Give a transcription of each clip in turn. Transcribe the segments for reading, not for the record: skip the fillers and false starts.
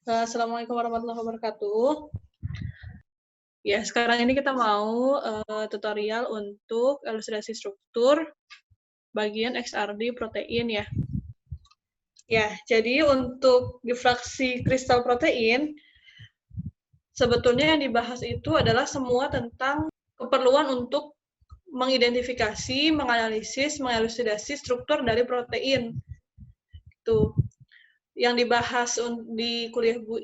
Assalamualaikum warahmatullahi wabarakatuh. Ya, sekarang ini kita mau tutorial untuk elustrasi struktur bagian XRD protein ya. Ya, jadi untuk difraksi kristal protein, sebetulnya yang dibahas itu adalah semua tentang keperluan untuk mengidentifikasi, menganalisis, mengelusidasi struktur dari protein. Itu yang dibahas di kuliah Bu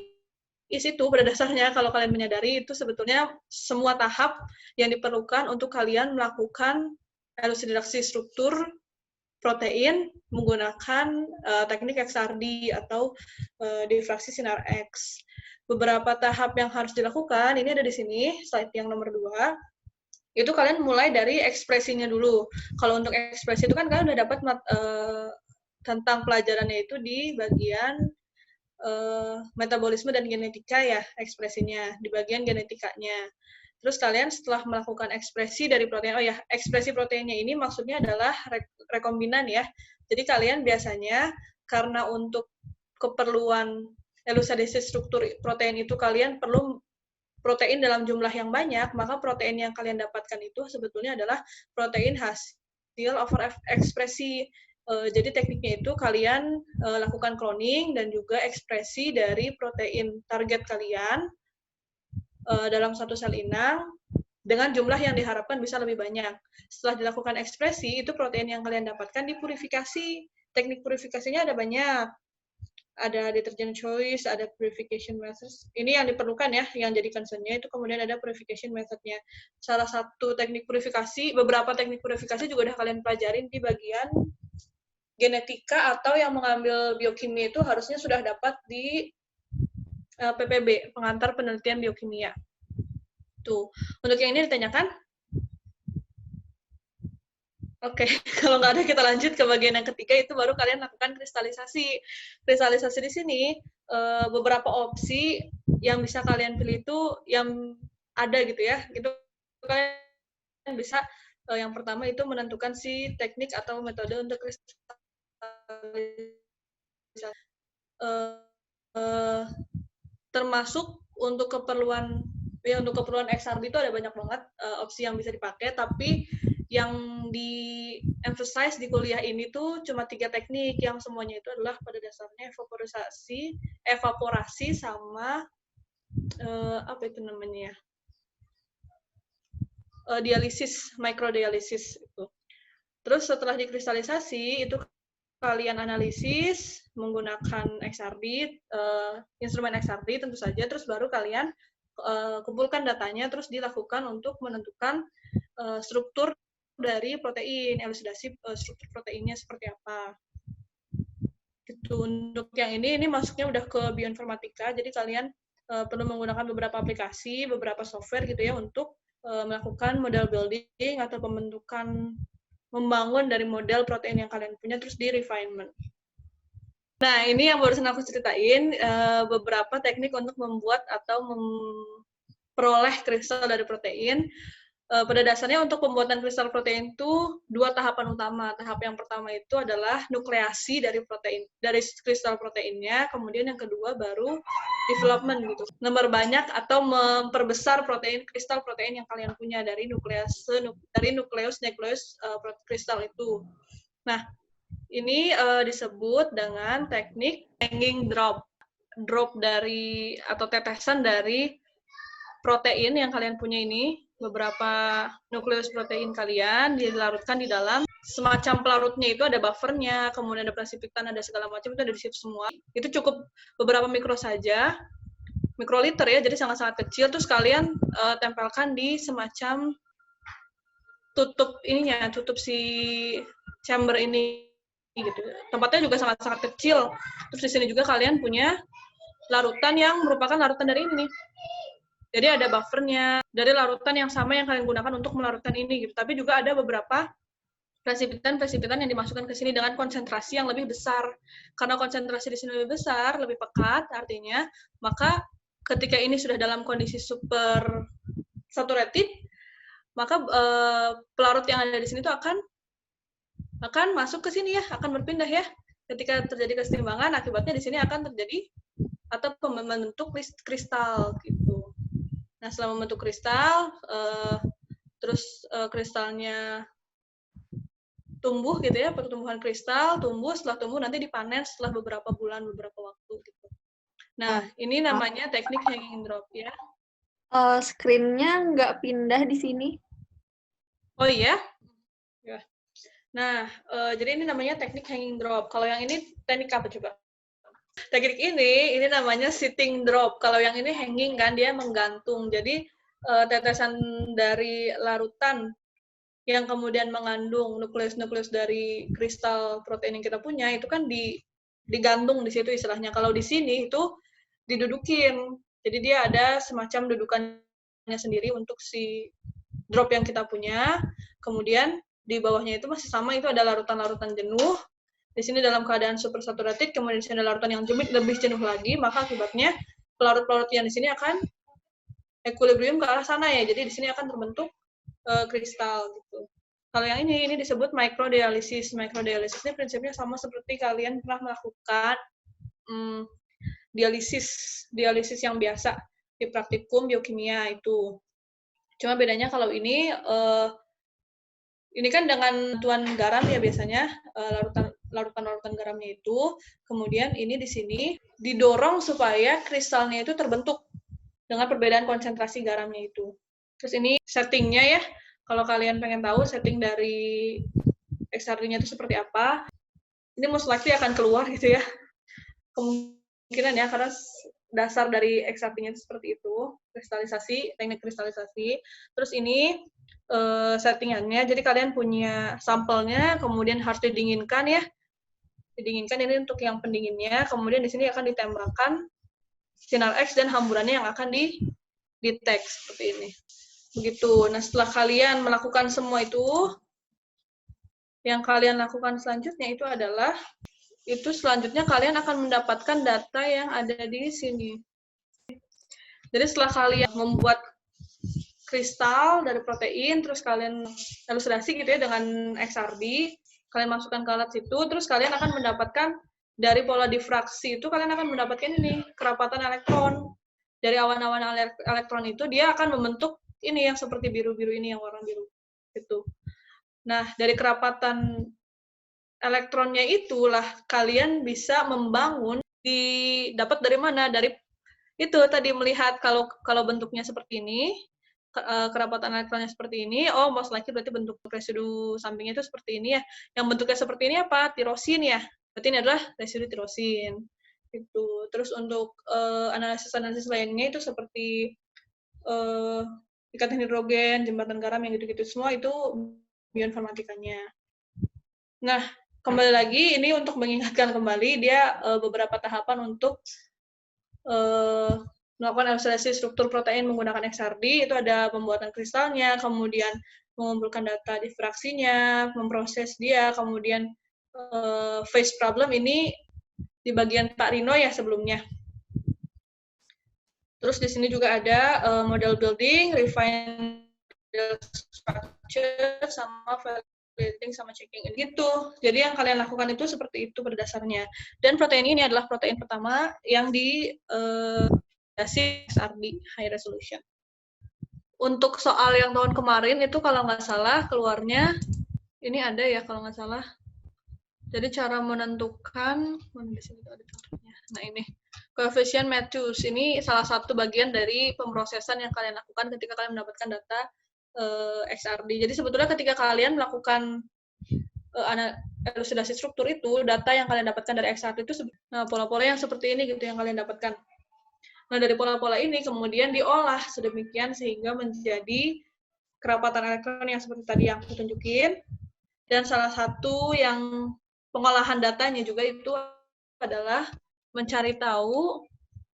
itu pada dasarnya kalau kalian menyadari itu sebetulnya semua tahap yang diperlukan untuk kalian melakukan elusidasi struktur protein menggunakan teknik XRD atau difraksi sinar X. Beberapa tahap yang harus dilakukan, ini ada di sini, slide yang nomor 2. Itu kalian mulai dari ekspresinya dulu. Kalau untuk ekspresi itu kan kalian udah dapat tentang pelajarannya itu di bagian metabolisme dan genetika ya, ekspresinya di bagian genetikanya. Terus kalian setelah melakukan ekspresi dari protein, ekspresi proteinnya ini maksudnya adalah rekombinan ya. Jadi kalian biasanya karena untuk keperluan elusidasi struktur protein itu kalian perlu protein dalam jumlah yang banyak, maka protein yang kalian dapatkan itu sebetulnya adalah protein hasil overekspresi. Jadi tekniknya itu kalian lakukan cloning dan juga ekspresi dari protein target kalian dalam satu sel inang dengan jumlah yang diharapkan bisa lebih banyak. Setelah dilakukan ekspresi, itu protein yang kalian dapatkan dipurifikasi. Teknik purifikasinya ada banyak. Ada detergent choice, ada purification methods. Ini yang diperlukan ya, yang jadi concern-nya itu kemudian ada purification method-nya. Salah satu teknik purifikasi, beberapa teknik purifikasi juga udah kalian pelajarin di bagian genetika atau yang mengambil biokimia itu harusnya sudah dapat di PPB, pengantar penelitian biokimia. Tuh, untuk yang ini ditanyakan? Oke, kalau nggak ada kita lanjut ke bagian yang ketiga, itu baru kalian lakukan kristalisasi. Kristalisasi di sini, beberapa opsi yang bisa kalian pilih itu yang ada gitu ya. Itu kalian bisa, yang pertama itu menentukan si teknik atau metode untuk kristalisasi. Termasuk untuk keperluan XRD itu ada banyak banget opsi yang bisa dipakai, tapi yang di-emphasize di kuliah ini tuh cuma 3 teknik yang semuanya itu adalah pada dasarnya evaporasi sama apa itu namanya ya? Dialisis, microdialisis itu. Terus setelah dikristalisasi itu kalian analisis menggunakan XRD, instrumen XRD tentu saja, terus baru kalian kumpulkan datanya, terus dilakukan untuk menentukan struktur dari protein, elusidasi struktur proteinnya seperti apa. Gitu. Untuk yang ini masuknya udah ke bioinformatika, jadi kalian perlu menggunakan beberapa aplikasi, beberapa software gitu ya untuk melakukan model building atau pembentukan membangun dari model protein yang kalian punya terus di refinement. Nah, ini yang barusan aku ceritain beberapa teknik untuk membuat atau memperoleh kristal dari protein. Pada dasarnya untuk pembuatan kristal protein itu 2 tahapan utama. Tahap yang pertama itu adalah nukleasi dari protein, dari kristal proteinnya, kemudian yang kedua baru development gitu. Memperbanyak atau memperbesar kristal protein yang kalian punya dari nukleus kristal itu. Nah, ini disebut dengan teknik hanging drop dari atau tetesan dari protein yang kalian punya ini, beberapa nukleus protein kalian dilarutkan di dalam semacam pelarutnya itu ada buffernya, kemudian ada precipitan, ada segala macam, itu ada di situ semua. Itu cukup beberapa mikro saja, mikroliter ya, jadi sangat-sangat kecil, terus kalian tempelkan di semacam tutup si chamber ini gitu. Tempatnya juga sangat-sangat kecil. Terus di sini juga kalian punya larutan yang merupakan larutan dari ini nih. Jadi ada buffernya dari larutan yang sama yang kalian gunakan untuk melarutkan ini gitu. Tapi juga ada beberapa precipitan yang dimasukkan ke sini dengan konsentrasi yang lebih besar. Karena konsentrasi di sini lebih besar, lebih pekat artinya, maka ketika ini sudah dalam kondisi super saturated, maka pelarut yang ada di sini itu akan masuk ke sini ya, akan berpindah ya. Ketika terjadi kesetimbangan, akibatnya di sini akan terjadi atau membentuk kristal gitu. Nah, setelah membentuk kristal, terus kristalnya tumbuh gitu ya, pertumbuhan kristal tumbuh, setelah tumbuh nanti dipanen setelah beberapa bulan, beberapa waktu gitu. Nah, ini namanya teknik hanging drop ya. Screen-nya nggak pindah di sini. Oh iya? Ya. Nah, jadi ini namanya teknik hanging drop. Kalau yang ini teknik apa coba? Teknik ini namanya sitting drop. Kalau yang ini hanging kan, dia menggantung. Jadi tetesan dari larutan yang kemudian mengandung nukleus-nukleus dari kristal protein yang kita punya itu kan digantung di situ istilahnya. Kalau di sini itu didudukin. Jadi dia ada semacam dudukannya sendiri untuk si drop yang kita punya. Kemudian di bawahnya itu masih sama, itu ada larutan-larutan jenuh. Di sini dalam keadaan supersaturated, kemudian di sini ada larutan yang lebih jenuh lagi, maka akibatnya pelarut-pelarut yang di sini akan equilibrium ke arah sana ya. Jadi di sini akan terbentuk kristal gitu. Kalau yang ini disebut microdialysis. Microdialysis ini prinsipnya sama seperti kalian pernah melakukan dialisis yang biasa di praktikum biokimia itu. Cuma bedanya kalau ini kan dengan bantuan garam ya biasanya, larutan garamnya itu. Kemudian ini di sini didorong supaya kristalnya itu terbentuk dengan perbedaan konsentrasi garamnya itu. Terus ini settingnya ya, kalau kalian pengen tahu setting dari XRD-nya itu seperti apa, ini most likely akan keluar gitu ya. Kemungkinan ya, karena dasar dari XRD-nya itu seperti itu, kristalisasi, teknik kristalisasi. Terus ini settingannya, jadi kalian punya sampelnya, kemudian harus didinginkan ya. Didinginkan ini untuk yang pendinginnya, kemudian di sini akan ditembakkan sinar X dan hamburannya yang akan di-detect seperti ini. Begitu. Nah, setelah kalian melakukan semua itu, yang kalian lakukan selanjutnya itu adalah, selanjutnya kalian akan mendapatkan data yang ada di sini. Jadi setelah kalian membuat kristal dari protein, terus kalian elustrasi gitu ya dengan XRD, kalian masukkan ke alat situ, terus kalian akan mendapatkan dari pola difraksi itu, kalian akan mendapatkan ini, kerapatan elektron. Dari awan-awan elektron itu, dia akan membentuk ini yang seperti biru-biru ini, yang warna biru. Gitu. Nah, dari kerapatan elektronnya itulah kalian bisa membangun, dapat dari mana? Dari itu tadi melihat kalau bentuknya seperti ini, kerapatan elektronnya seperti ini, oh most likely berarti bentuk residu sampingnya itu seperti ini ya. Yang bentuknya seperti ini apa? Tirosin ya. Berarti ini adalah residu tirosin. Gitu. Terus untuk analisis lainnya itu seperti ikatan hidrogen, jembatan garam, yang gitu-gitu semua itu bioinformatikanya. Nah, kembali lagi ini untuk mengingatkan kembali dia beberapa tahapan untuk melakukan elustrasi struktur protein menggunakan XRD. Itu ada pembuatan kristalnya, kemudian mengumpulkan data difraksinya, memproses dia, kemudian phase problem ini di bagian Pak Rino ya sebelumnya. Terus di sini juga ada model building, refine structure, sama validating, sama checking gitu. Jadi yang kalian lakukan itu seperti itu pada dasarnya. Dan protein ini adalah protein pertama yang di XRD high resolution. Untuk soal yang tahun kemarin itu kalau nggak salah keluarnya ini ada ya kalau nggak salah. Jadi cara menentukan, di sini ada contohnya. Nah ini coefficient Matthews ini salah satu bagian dari pemrosesan yang kalian lakukan ketika kalian mendapatkan data XRD. Jadi sebetulnya ketika kalian melakukan elucidasi struktur itu, data yang kalian dapatkan dari XRD itu pola-pola yang seperti ini gitu yang kalian dapatkan. Nah dari pola-pola ini kemudian diolah sedemikian sehingga menjadi kerapatan elektron yang seperti tadi yang aku tunjukin. Dan salah satu yang pengolahan datanya juga itu adalah mencari tahu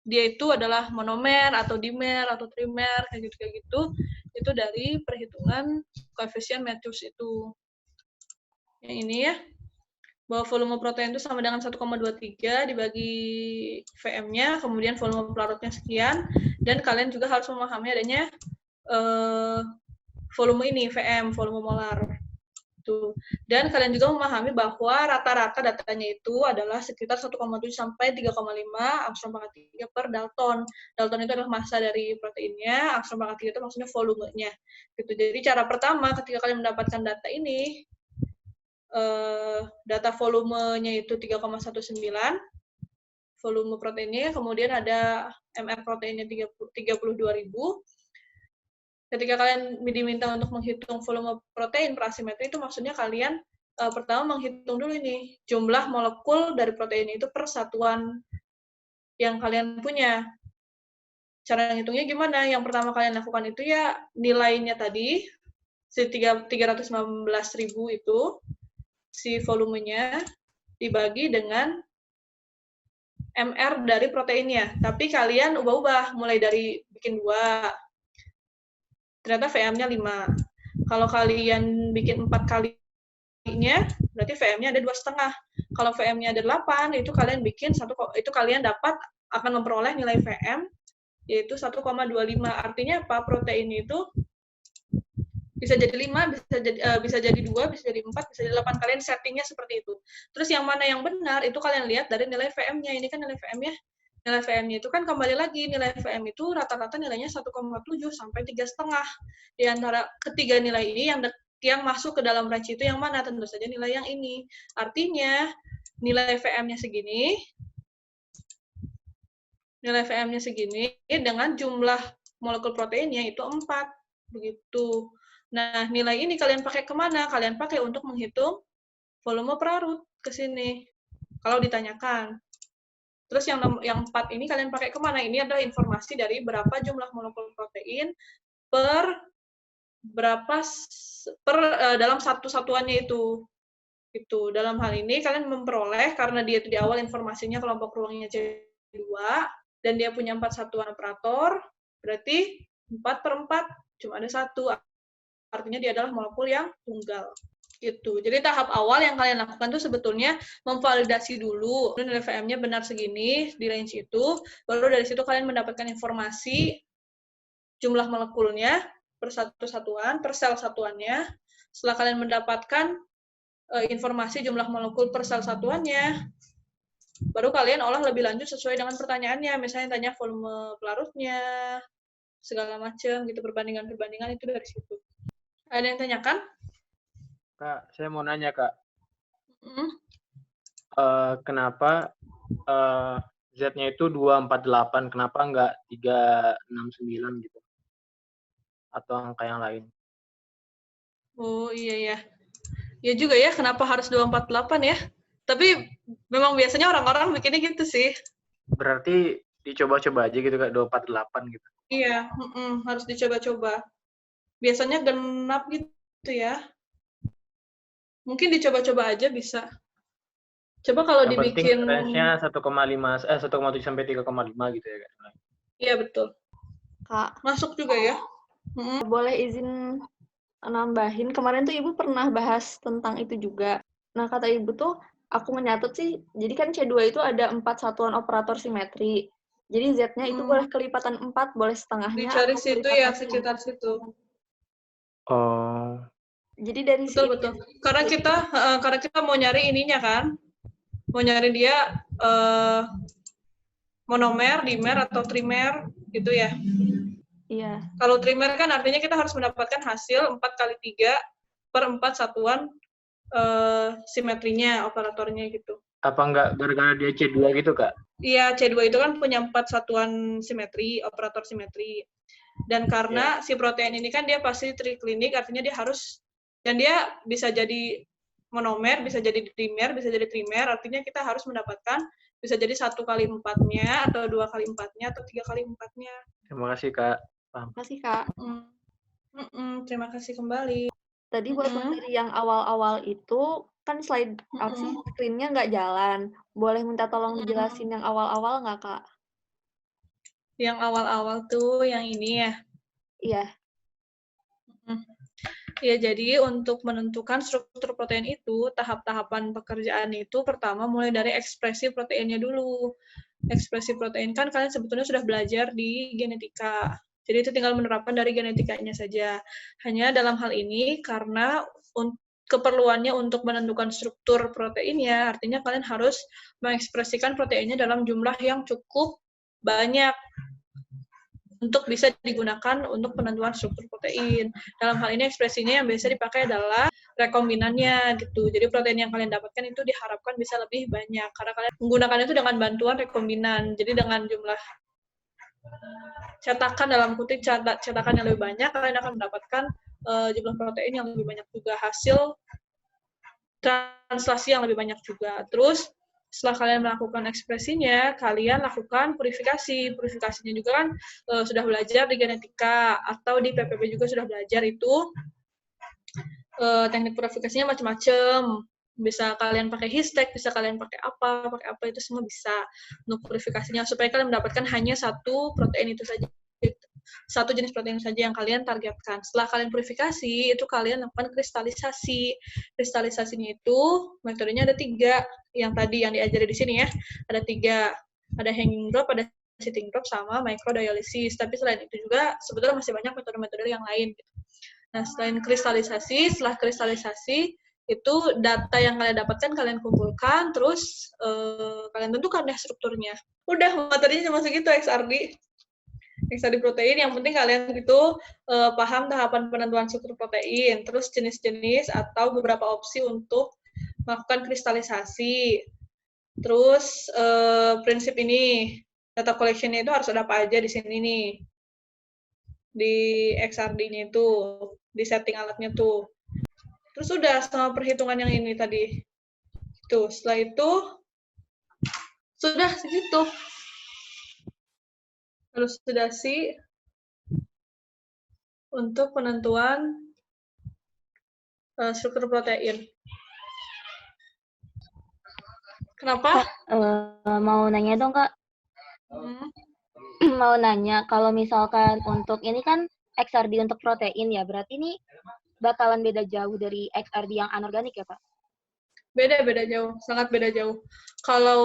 dia itu adalah monomer atau dimer atau trimer kayak gitu. Itu dari perhitungan koefisien Matthews itu. Yang ini ya, bahwa volume protein itu sama dengan 1,23 dibagi VM-nya, kemudian volume pelarutnya sekian, dan kalian juga harus memahami adanya volume ini, VM, volume molar. Tuh. Dan kalian juga memahami bahwa rata-rata datanya itu adalah sekitar 1,7 sampai 3,5 angstrom pangkat 3 per Dalton. Dalton itu adalah massa dari proteinnya, angstrom pangkat 3 itu maksudnya volumenya. Gitu. Jadi cara pertama ketika kalian mendapatkan data ini, data volumenya itu 3,19, volume proteinnya, kemudian ada MR proteinnya 32.000. Ketika kalian diminta untuk menghitung volume protein per asimetri, itu maksudnya kalian pertama menghitung dulu ini jumlah molekul dari protein itu per satuan yang kalian punya. Cara ngitungnya gimana? Yang pertama kalian lakukan itu ya nilainya tadi, si 319.000 itu, si volumenya, dibagi dengan MR dari proteinnya. Tapi kalian ubah-ubah, mulai dari bikin 2, ternyata VM-nya 5. Kalau kalian bikin 4 kalinya, berarti VM-nya ada 2,5. Kalau VM-nya ada 8, itu kalian bikin itu kalian dapat akan memperoleh nilai VM yaitu 1,25. Artinya apa? Protein itu bisa jadi 5, bisa jadi 2, bisa jadi 4, bisa jadi 8. Kalian settingnya seperti itu. Terus yang mana yang benar, itu kalian lihat dari nilai VM-nya. Ini kan nilai VM-nya. Nilai VM-nya itu kan kembali lagi, nilai VM itu rata-rata nilainya 1,7 sampai 3,5. Di antara ketiga nilai ini, yang masuk ke dalam range itu yang mana? Tentu saja nilai yang ini. Artinya, nilai VM-nya segini, dengan jumlah molekul proteinnya itu 4. Begitu. Nah, nilai ini kalian pakai kemana? Kalian pakai untuk menghitung volume perarut ke sini. Kalau ditanyakan. Terus yang 4 ini kalian pakai kemana? Ini adalah informasi dari berapa jumlah molekul protein dalam satu satuannya itu. Itu. Dalam hal ini kalian memperoleh, karena dia itu di awal informasinya kelompok ruangnya C2, dan dia punya 4 satuan operator, berarti 4/4, cuma ada 1. Artinya dia adalah molekul yang tunggal. Gitu. Jadi tahap awal yang kalian lakukan itu sebetulnya memvalidasi dulu nilai VM-nya benar segini di range itu, baru dari situ kalian mendapatkan informasi jumlah molekulnya per satu satuan, per sel satuannya. Setelah kalian mendapatkan informasi jumlah molekul per sel satuannya, baru kalian olah lebih lanjut sesuai dengan pertanyaannya. Misalnya tanya volume pelarutnya, segala macam gitu, perbandingan itu dari situ. Ada yang tanyakan? Kak, saya mau nanya, Kak. Mm-hmm. Kenapa Z-nya itu 248, kenapa nggak 369 gitu? Atau angka yang lain? Oh, iya ya. Ya juga ya, kenapa harus 248 ya? Tapi memang biasanya orang-orang bikinnya gitu sih. Berarti dicoba-coba aja gitu, Kak, 248 gitu. Iya, harus dicoba-coba. Biasanya genap gitu ya. Mungkin dicoba-coba aja bisa. Coba kalau yang dibikin... range-nya 1,7 sampai 3,5 gitu ya, Kak? Iya, betul. Kak. Masuk juga ya. Boleh izin nambahin, kemarin tuh Ibu pernah bahas tentang itu juga. Nah, kata Ibu tuh, aku menyatet sih, jadi kan C2 itu ada 4 satuan operator simetri. Jadi Z-nya itu boleh kelipatan 4, boleh setengahnya. Dicari situ ya, sekitar situ. Oh. Jadi dari betul. Karena kita mau nyari ininya kan, mau nyari dia monomer, dimer atau trimer gitu ya. Iya. Kalau trimer kan artinya kita harus mendapatkan hasil 4x3/4 satuan simetrinya, operatornya gitu. Apa enggak gara-gara dia C2 gitu, Kak? Iya, C2 itu kan punya 4 satuan simetri, operator simetri. Dan karena si protein ini kan dia pasti triklinik, artinya dia harus, dan dia bisa jadi monomer, bisa jadi dimer, bisa jadi trimer, artinya kita harus mendapatkan bisa jadi 1x4-nya, atau 2x4-nya, atau 3x4-nya. Terima kasih, Kak. Terima kasih, Kak. Terima kasih kembali. Tadi buat materi yang awal-awal itu, kan slide screen-nya nggak jalan. Boleh minta tolong dijelasin yang awal-awal nggak, Kak? Yang awal-awal tuh yang ini ya? Iya. Ya, jadi untuk menentukan struktur protein itu, tahap-tahapan pekerjaan itu pertama mulai dari ekspresi proteinnya dulu. Ekspresi protein kan kalian sebetulnya sudah belajar di genetika. Jadi itu tinggal menerapkan dari genetikanya saja. Hanya dalam hal ini karena keperluannya untuk menentukan struktur proteinnya, artinya kalian harus mengekspresikan proteinnya dalam jumlah yang cukup banyak untuk bisa digunakan untuk penentuan struktur protein. Dalam hal ini ekspresinya yang biasa dipakai adalah rekombinannya gitu. Jadi protein yang kalian dapatkan itu diharapkan bisa lebih banyak karena kalian menggunakan itu dengan bantuan rekombinan. Jadi dengan jumlah cetakan dalam kutip cetakan yang lebih banyak, kalian akan mendapatkan jumlah protein yang lebih banyak juga, hasil translasi yang lebih banyak juga. Terus setelah kalian melakukan ekspresinya, kalian lakukan purifikasi. Purifikasinya juga kan sudah belajar di genetika atau di PPP juga sudah belajar itu teknik purifikasinya macam-macam. Bisa kalian pakai Histek, bisa kalian pakai apa itu semua bisa untuk purifikasinya supaya kalian mendapatkan hanya satu protein itu saja. Satu jenis protein saja yang kalian targetkan. Setelah kalian purifikasi, itu kalian lakukan kristalisasi. Kristalisasinya itu metodenya ada 3, yang tadi yang diajari di sini ya. Ada 3, ada hanging drop, ada sitting drop, sama microdialysis. Tapi selain itu juga sebetulnya masih banyak metode-metode yang lain. Nah, selain kristalisasi, setelah kristalisasi, itu data yang kalian dapatkan kalian kumpulkan, terus kalian tentukan deh strukturnya. Udah, materinya cuma segitu XRD protein. Yang penting kalian itu paham tahapan penentuan struktur protein, terus jenis-jenis atau beberapa opsi untuk melakukan kristalisasi. Terus prinsip ini, data collection-nya itu harus ada apa aja di sini nih. Di XRD-nya itu, di setting alatnya tuh. Terus udah sama perhitungan yang ini tadi. Tuh, setelah itu sudah segitu. Elucidasi untuk penentuan struktur protein. Kenapa? Mau nanya dong, Kak. Mau nanya, kalau misalkan untuk ini kan XRD untuk protein ya, berarti ini bakalan beda jauh dari XRD yang anorganik ya, Kak? Beda jauh, sangat beda jauh. Kalau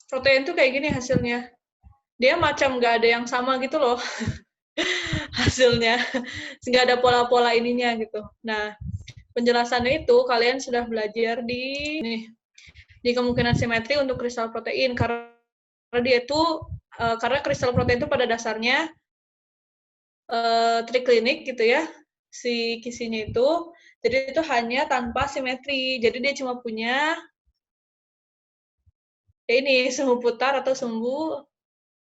protein tuh kayak gini hasilnya. Dia macam nggak ada yang sama gitu loh hasilnya. Nggak ada pola-pola ininya gitu. Nah, penjelasannya itu kalian sudah belajar di kemungkinan simetri untuk kristal protein. Karena dia itu, karena kristal protein itu pada dasarnya triklinik gitu ya, si kisinya itu. Jadi itu hanya tanpa simetri. Jadi dia cuma punya ini sumbu putar atau sumbu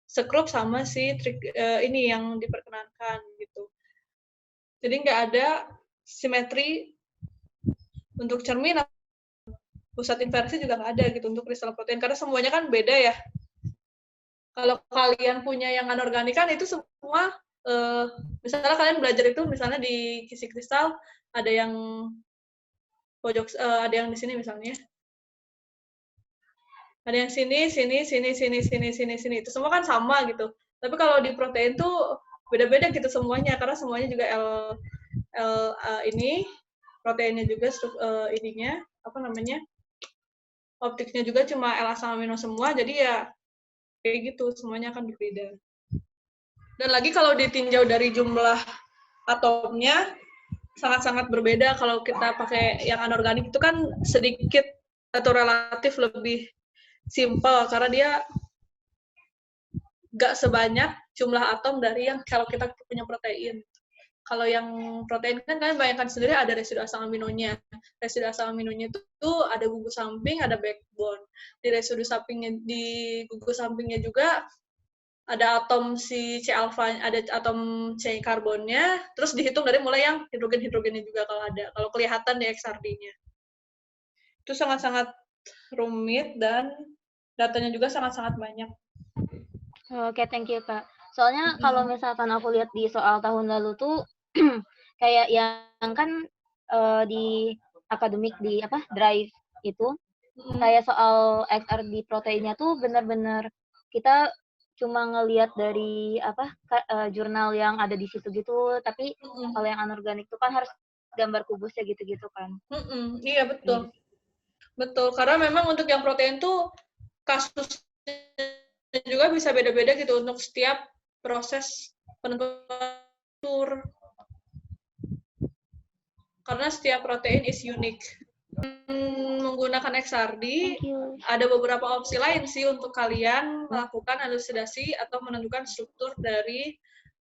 sekrup sama si ini yang diperkenankan gitu. Jadi nggak ada simetri untuk cermin, pusat inversi juga nggak ada gitu untuk kristal protein karena semuanya kan beda ya. Kalau kalian punya yang anorganik kan itu semua misalnya kalian belajar itu misalnya di kisi kristal ada yang pojok ada yang di sini misalnya. Ada yang sini, itu semua kan sama gitu. Tapi kalau di protein tuh beda-beda gitu semuanya, karena semuanya juga ini, proteinnya juga ininya, apa namanya, optiknya juga cuma L asam amino semua, jadi ya kayak gitu, semuanya akan berbeda. Dan lagi kalau ditinjau dari jumlah atomnya, sangat-sangat berbeda. Kalau kita pakai yang anorganik itu kan sedikit atau relatif lebih simple karena dia nggak sebanyak jumlah atom dari yang kalau kita punya protein. Kalau yang protein kan kalian bayangkan sendiri ada residu asam aminonya. Residu asam aminonya itu ada gugus samping, ada backbone. Di residu sampingnya, di gugus sampingnya juga ada atom si C alfa, ada atom C karbonnya. Terus dihitung dari mulai yang hidrogen-hidrogennya juga kalau ada. Kalau kelihatan di XRD-nya. Itu sangat-sangat rumit dan datanya juga sangat-sangat banyak. Oke, thank you, Kak. Soalnya kalau misalkan aku lihat di soal tahun lalu tuh kayak yang kan di akademik di Drive itu kayak soal XRD proteinnya tuh benar-benar kita cuma ngelihat dari jurnal yang ada di situ gitu, tapi kalau yang anorganik tuh kan harus gambar kubusnya gitu-gitu kan. Iya, betul. Betul, karena memang untuk yang protein tuh kasusnya juga bisa beda-beda gitu untuk setiap proses penentuan struktur. karena setiap protein is unique. Menggunakan XRD, Thank you. ada beberapa opsi lain sih untuk kalian melakukan elusidasi atau menentukan struktur dari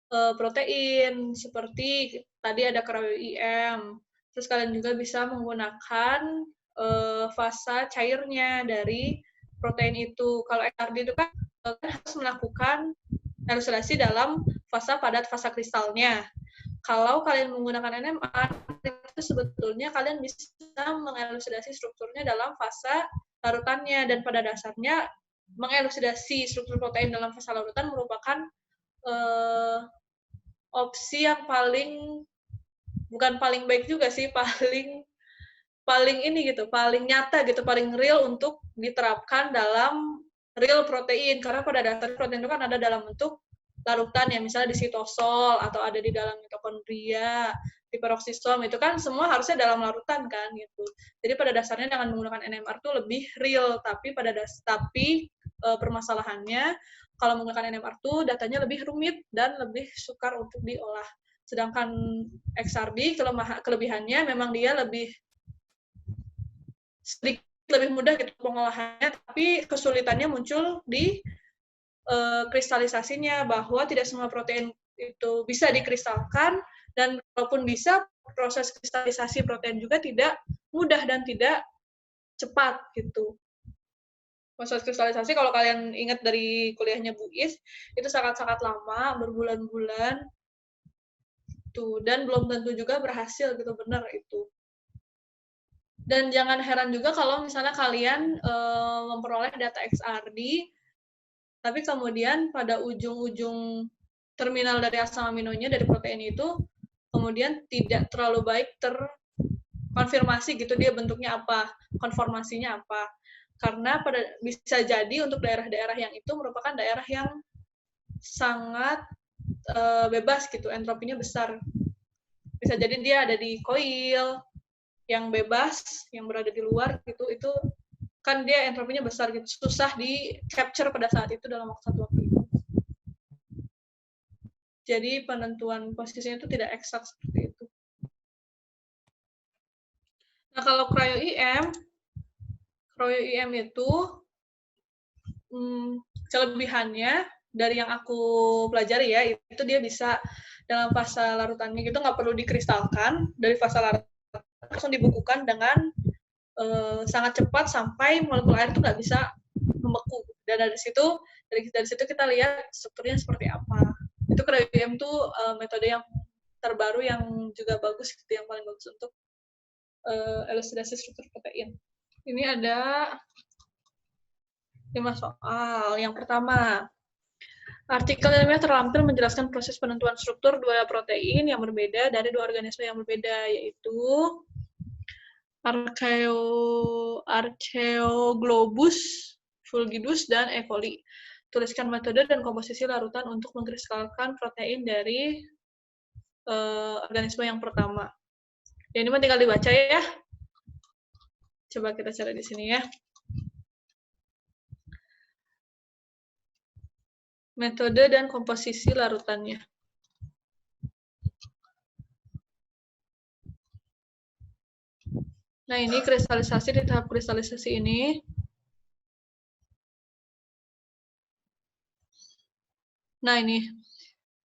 protein, seperti tadi ada cryo-EM. Terus kalian juga bisa menggunakan fasa cairnya dari protein itu. Kalau XRD itu kan harus melakukan elusidasi dalam fasa padat fasa kristalnya. Kalau kalian menggunakan NMR, itu sebetulnya kalian bisa mengelusidasi strukturnya dalam fasa larutannya, dan pada dasarnya mengelusidasi struktur protein dalam fasa larutan merupakan opsi yang bukan paling baik juga sih, paling ini gitu, paling nyata gitu, paling real untuk diterapkan dalam real protein, karena pada dasarnya protein itu kan ada dalam bentuk larutan ya, misalnya di sitosol atau ada di dalam mitokondria, di peroksisom, itu kan semua harusnya dalam larutan kan gitu. Jadi pada dasarnya dengan menggunakan NMR itu lebih real, tapi permasalahannya kalau menggunakan NMR itu datanya lebih rumit dan lebih sukar untuk diolah. Sedangkan XRD kelebihannya memang dia sedikit lebih mudah gitu pengolahannya, tapi kesulitannya muncul di kristalisasinya, bahwa tidak semua protein itu bisa dikristalkan, dan walaupun bisa, proses kristalisasi protein juga tidak mudah dan tidak cepat gitu. Proses kristalisasi kalau kalian ingat dari kuliahnya Bu Is, itu sangat-sangat lama, berbulan-bulan tuh, dan belum tentu juga berhasil gitu, benar itu. Dan jangan heran juga kalau misalnya kalian memperoleh data XRD, tapi kemudian pada ujung-ujung terminal dari asam aminonya dari protein itu kemudian tidak terlalu baik terkonfirmasi gitu, dia bentuknya apa, konformasinya apa. Karena bisa jadi untuk daerah-daerah yang itu merupakan daerah yang sangat bebas gitu, entropinya besar. Bisa jadi dia ada di koil yang bebas, yang berada di luar gitu, itu kan dia entropinya besar gitu, susah di capture pada saat itu dalam satu waktu itu. Jadi penentuan posisinya itu tidak eksak seperti itu. Nah, kalau cryo-EM itu kelebihannya dari yang aku pelajari ya, itu dia bisa dalam fase larutannya gitu nggak perlu dikristalkan, dari fase larutan langsung dibukukan dengan sangat cepat sampai molekul air itu nggak bisa membeku. Dan dari situ kita lihat strukturnya seperti apa. Itu cryo-EM itu metode yang terbaru yang juga bagus gitu, yang paling bagus untuk elusidasi struktur protein. Ini ada 5 soal. Yang pertama, artikel ilmiah terlampir menjelaskan proses penentuan struktur dua protein yang berbeda dari dua organisme yang berbeda, yaitu Archaeoglobus fulgidus dan E. coli. Tuliskan metode dan komposisi larutan untuk mengkristalkan protein dari organisme yang pertama. Ya, ini mah tinggal dibaca ya. Coba kita cari di sini ya. Metode dan komposisi larutannya. Nah, ini kristalisasi, di tahap kristalisasi ini. Nah, ini.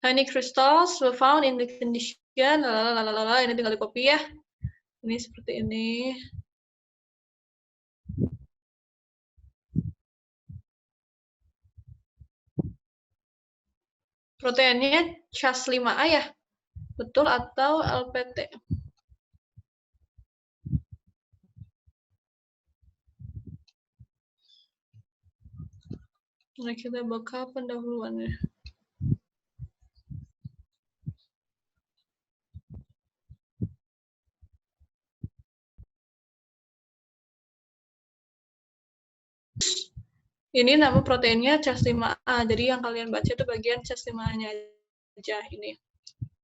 Tiny crystals were found in the condition, ini tinggal di copy ya. Ini seperti ini. Proteinnya Cas5a ya? Betul atau LPT? Nah, kita buka pendahuluannya. Ini nama proteinnya Cas5a, jadi yang kalian baca itu bagian Cas5a-nya aja ini.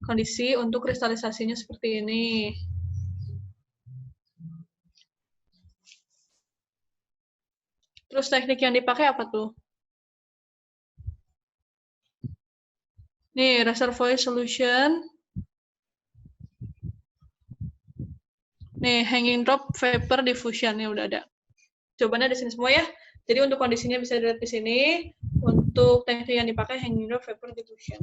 Kondisi untuk kristalisasinya seperti ini. Terus teknik yang dipakai apa tuh? Nih, reservoir solution. Nih, hanging drop vapor diffusion ya udah ada. Jawabannya di sini semua ya. Jadi untuk kondisinya bisa dilihat di sini. Untuk teknik yang dipakai hanging drop vapor diffusion.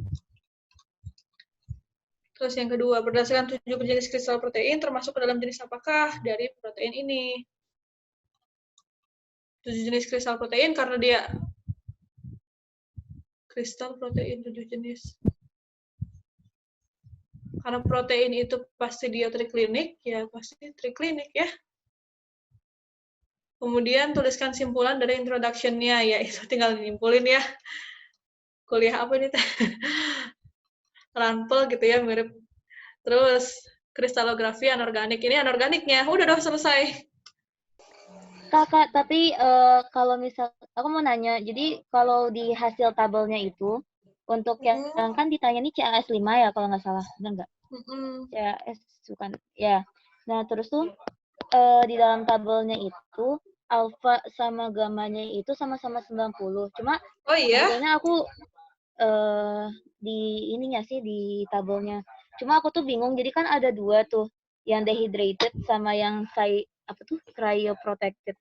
Terus yang kedua, berdasarkan 7 jenis kristal protein, termasuk ke dalam jenis apakah dari protein ini? 7 jenis kristal protein karena dia kristal protein 7 jenis. Karena protein itu pasti dia triklinik, ya pasti triklinik ya. Kemudian tuliskan simpulan dari introduction-nya, ya itu tinggal nyimpulin ya. Kuliah apa ini? Rampel gitu ya, mirip. Terus kristalografi anorganik, ini anorganiknya, udah dong selesai. Kakak, tapi kalau misal aku mau nanya, jadi kalau di hasil tabelnya itu untuk yang kan ditanya nih CAS 5 ya kalau nggak salah, benar nggak? CAS bukan, ya. Nah terus tuh di dalam tabelnya itu alfa sama gamanya itu sama-sama 90. Cuma Oh iya? sebetulnya aku di ininya sih di tabelnya. Cuma aku tuh bingung, jadi kan ada dua tuh, yang dehydrated sama yang cryoprotected.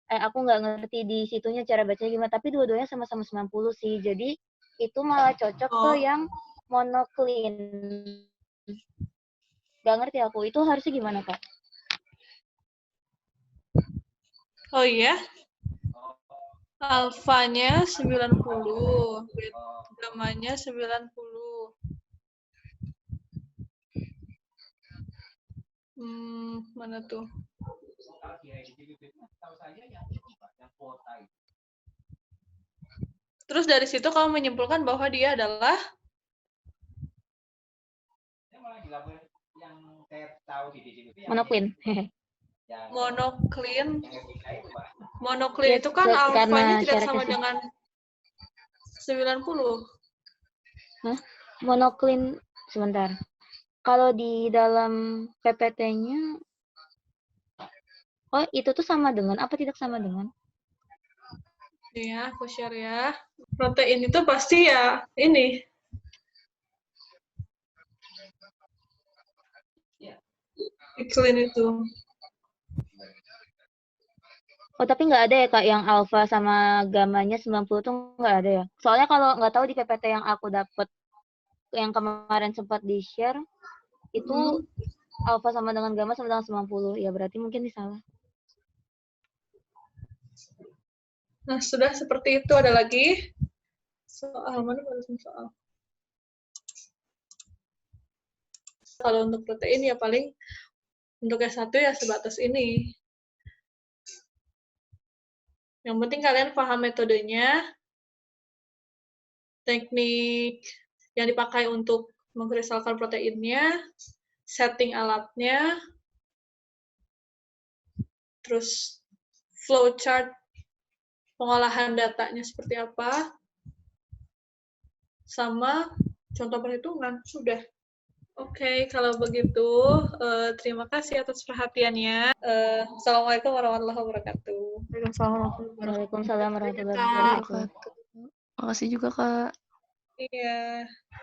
Aku nggak ngerti di situnya cara bacanya gimana, tapi dua-duanya sama-sama 90 sih. Jadi itu malah cocok ke yang monoclean. Nggak ngerti aku, itu harusnya gimana, Kak? Oh iya? Alfanya 90, gamanya 90. Mana tuh? Terus dari situ kamu menyimpulkan bahwa dia adalah Monoclean. monoclean. Monoclean Yes, itu kan alfanya karena tidak sama syaratnya sih. dengan 90. Hah? Monoclean, sebentar. Kalau di dalam PPT-nya, oh itu tuh sama dengan, apa tidak sama dengan? Ya, aku share ya. Protein itu pasti ya ini. Clean itu. Oh, tapi nggak ada ya, Kak, yang alfa sama gamanya 90 tuh nggak ada ya? Soalnya kalau nggak tahu di PPT yang aku dapat, yang kemarin sempat di-share, itu alfa sama dengan gamma sama dengan 90. Ya, berarti mungkin ini salah. Nah, sudah seperti itu. Ada lagi soal mana barusan soal? Kalau untuk protein ya paling untuk S1 ya sebatas ini. Yang penting kalian paham metodenya, teknik yang dipakai untuk mengkristalkan proteinnya, setting alatnya, terus flowchart pengolahan datanya seperti apa, sama contoh perhitungan. Sudah. Oke, kalau begitu terima kasih atas perhatiannya. Assalamualaikum warahmatullahi wabarakatuh. Waalaikumsalam warahmatullahi wabarakatuh. Makasih juga, Kak. Iya.